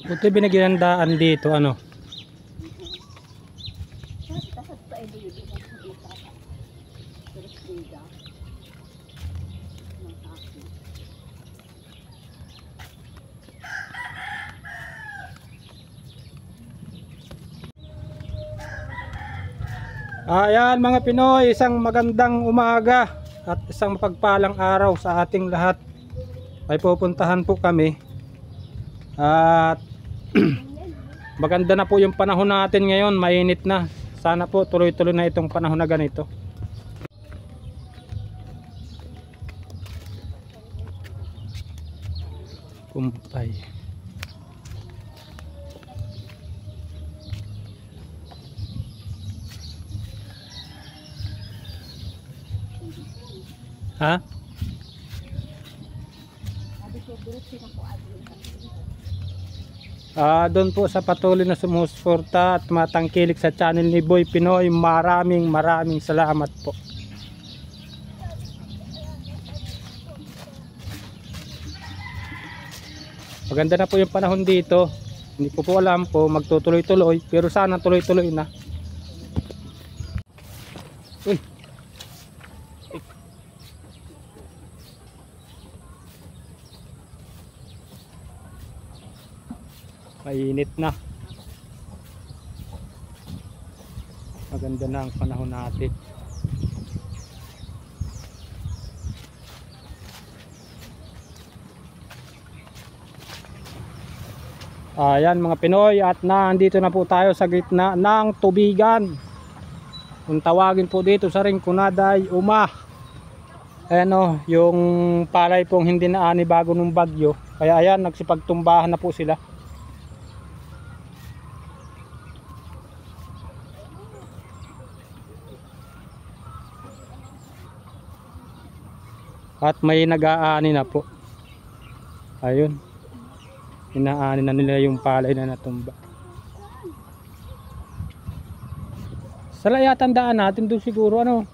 Buti binigyan ng daan dito, ano. Ayan mga Pinoy, isang magandang umaga at isang mapagpalang araw sa ating lahat. Ay pupuntahan po kami at maganda na po yung panahon natin ngayon, mainit na. Sana po tuloy-tuloy na itong panahon na ganito. Kumpay. Ha? Doon po sa patuloy na sumusuporta at matangkilik sa channel ni Boy Pinoy, maraming salamat po. Maganda na po yung panahon dito. Hindi ko po alam po magtutuloy-tuloy, pero sana tuloy-tuloy na. Uy. Mainit na. Maganda na ang panahon natin. Ayan mga Pinoy, at nandito na po tayo sa gitna ng tubigan. Kung tawagin po dito sa Rinconada ay Uma. Ayan o, yung palay pong hindi na ani bago nung bagyo. Kaya ayan, nagsipagtumbahan na po sila. At may nag-aani na po. Ayun. Inaani na nila yung palay na natumba. Sala yata tandaan natin doon siguro, ano?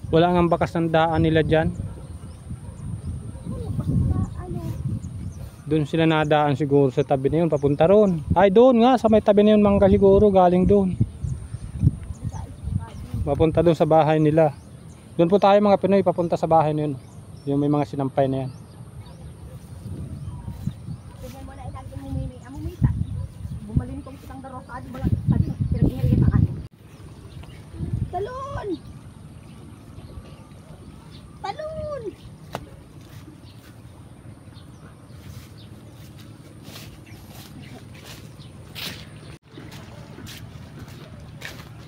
Wala nga bakas ng daan nila dyan. Doon sila nadaan siguro sa tabi na yun, papunta ron. Ay doon nga, sa may tabi na yun mangga siguro, galing doon. Papunta doon sa bahay nila. Doon po tayo mga Pinoy, papunta sa bahay na yun. Yung may mga sinampay na yan. Talon! Talon!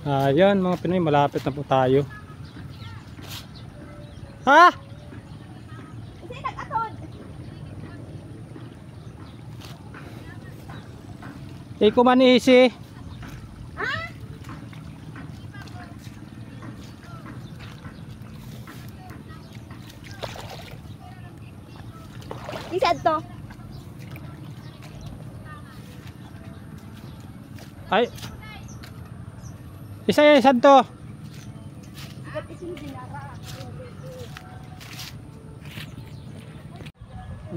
Ayan mga Pinoy, malapit na po tayo. Ha? Kasi nag-atod! Ikaw man isi. Ha? Isad to. Ay. Isa to.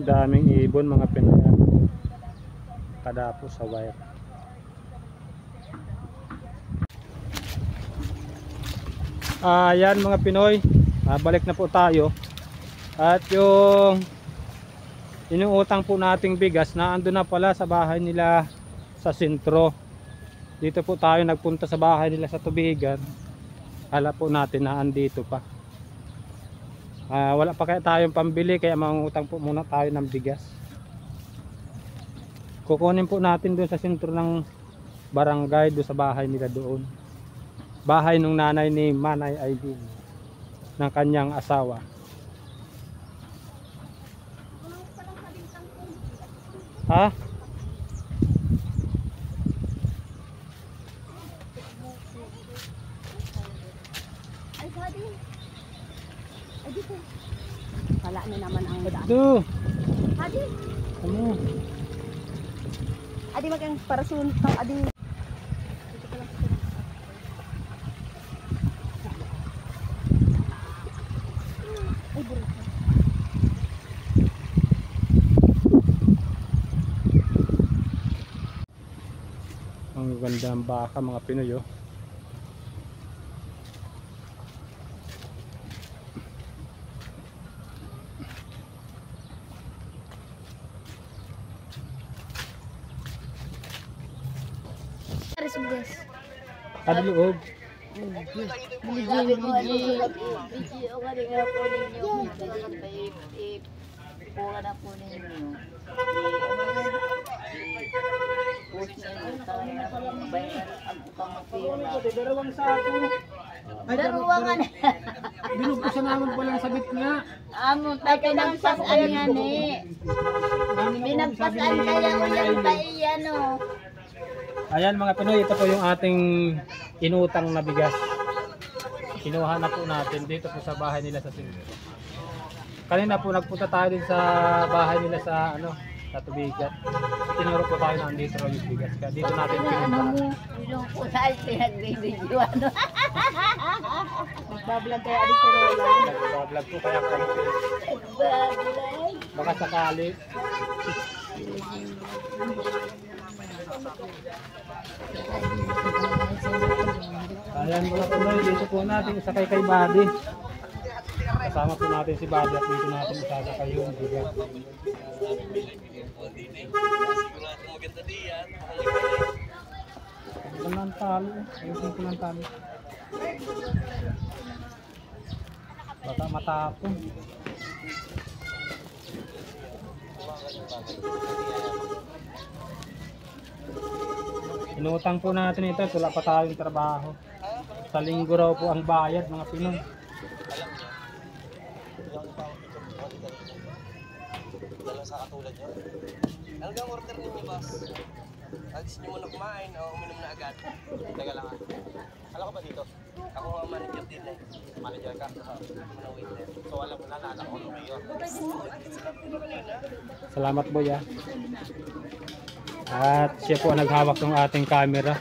Daming ibon mga Pinoy. Kadapo sa wire. Ayan mga Pinoy, balik na po tayo. At yung inuutang po nating bigas na ando na pala sa bahay nila sa sentro. Dito po tayo nagpunta sa bahay nila sa tubigan. Hala po natin na andito pa. Wala pa kaya tayong pambili, kaya mangutang po muna tayo ng bigas. Kukunin po natin doon sa sentro ng barangay, doon sa bahay nila doon. Bahay nung nanay ni Manay Aileen, ng kanyang asawa. Ha? Ano naman ang daan. Ito. Adi. Ano? Adi magang parasun tang adi. Ay, bro. Ang ganda ng baka mga Pinoy oh. Ano loob? Dalawang sako. Daruwangan. Binubusan naman pala sa gitna. Amo tayo pinagpasan yan eh. Pinagpasan kaya mo yung taiyan o. Ayan mga Pinoy, ito po yung ating inutang na bigas. Kinuha na po natin dito po sa bahay nila sa Singapore. Kanina po nagpunta tayo din sa bahay nila sa sa Tubigat. Tinuro po tayo na andito raw yung bigas. Kaya dito natin pinunta. Yung kunal pinagbibidyo ano. Magbablog kaya di si Roland. Nagbablog po kaya kami. Magbablog. Baka sakali. Ayan mga Pinoy, dito po natin isakay kay Buddy. Kasama po natin si Buddy at dito natin isasakay yung bigas. Ito na ang talo. Ayusin ko ng talo. Baka matapon. Inutang po natin ito, wala pa tayong trabaho. Sa linggo raw po ang bayad mga Pinoy. Dalawa sa katulad nyo. Hanggang order ninyo, boss. Alis nyo muna kumain o uminom na agad. Teka lang Alam ko ba dito? Ako ang manager din eh. Manager ka? Ano waiter. So alam mo na anak ko ng mayor. Salamat boy ah. At siya po ang naghawak ng ating camera.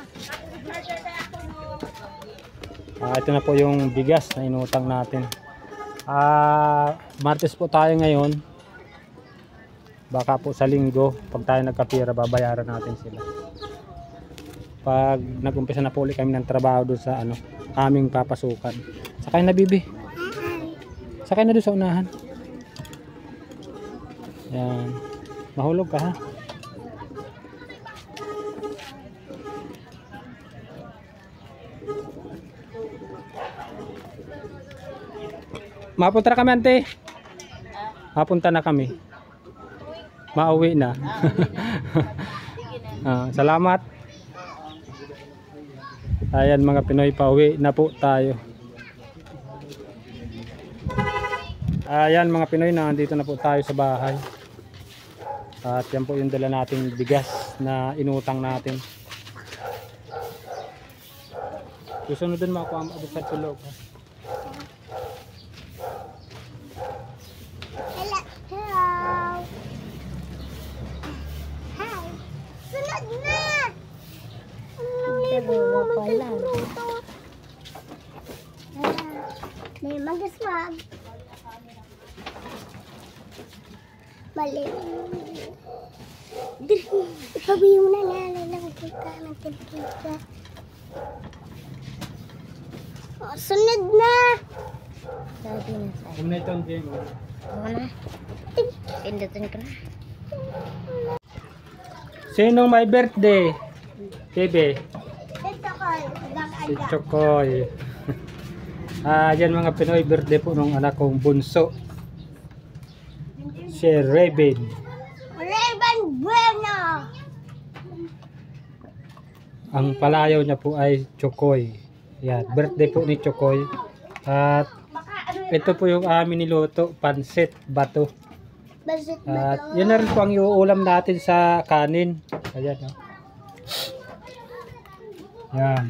Ito na po yung bigas na inutang natin. Martes po tayo ngayon. Baka po sa linggo pag tayo nagkapira babayaran natin sila. Pag nag-umpisa na po ulit kami ng trabaho doon sa aming papasukan. Sakay na bibi. Sakay na doon sa unahan. Yan. Mahulog ka ha. Mapunta na kami ante. Mapunta na kami. Mauwi na. Salamat. Ayan mga Pinoy, pauwi na po tayo. Ayan mga Pinoy, nandito na po tayo sa bahay. At yan po yung dala nating bigas na inutang natin. Susunod din mo ako ang abot sa loob. May magaswag. Balik. Sabi mo na lang kita ng kita. Oh, sunod na. Sabi na sa. Kung na ito ang game. Ano? Pindutin ko na. Sinong may birthday? Bebe. Si Si Chokoy. Yan mga Pinoy, birthday po nung anak kong bunso. Si Raven. Raven Bueno. Ang palayaw niya po ay Chokoy. Yan, birthday po ni Chokoy. At ito po yung amin niluto, pansit bato. At yun na rin po ang iuulam natin sa kanin. Ayan. Yan.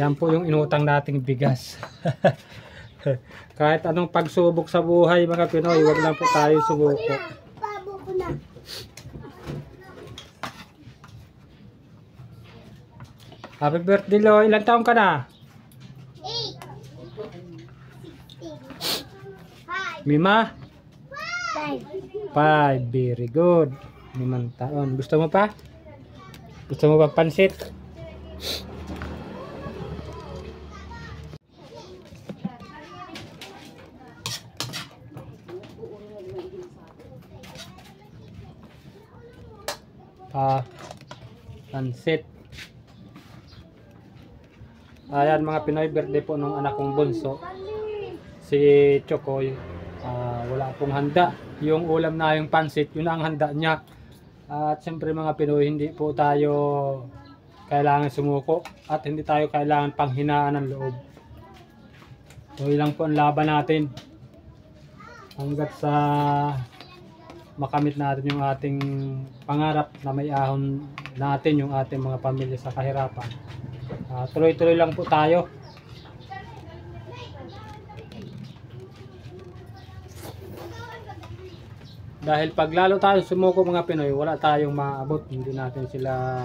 Yan po yung inutang nating bigas. Kahit anong pagsubok sa buhay mga Pinoy, wag lang po tayo sumuko. Pabo ko na. Happy birthday Lo, ilang taon ka na? 8. Mima? 5. 5, very good. 5 taon. Gusto mo pa? Gusto mo pa pansit? Pansit. Ayan mga Pinoy, birthday po nung anak kong bunso, si Chokoy. Wala pong handa. Yung ulam na yung pansit, yun ang handa niya. At siyempre mga Pinoy, hindi po tayo kailangan sumuko at hindi tayo kailangan panghinaan ng loob. So ilang po ang laban natin hanggat sa makamit natin yung ating pangarap na may ahon natin yung ating mga pamilya sa kahirapan. Tuloy-tuloy lang po tayo. Dahil pag lalo tayo sumuko mga Pinoy, wala tayong maabot. Hindi natin sila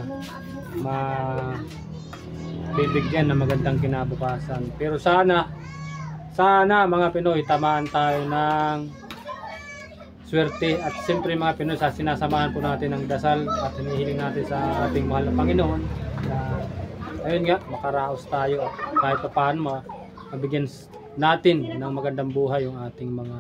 bibigyan ng magandang kinabukasan. Pero sana mga Pinoy, tamaan tayo ng swerte. At siyempre mga Pinoy, sinasamahan po natin ng dasal at hinihiling natin sa ating mahal na Panginoon. Ayun nga, makaraos tayo at kahit pa paano mabigyan natin ng magandang buhay yung ating mga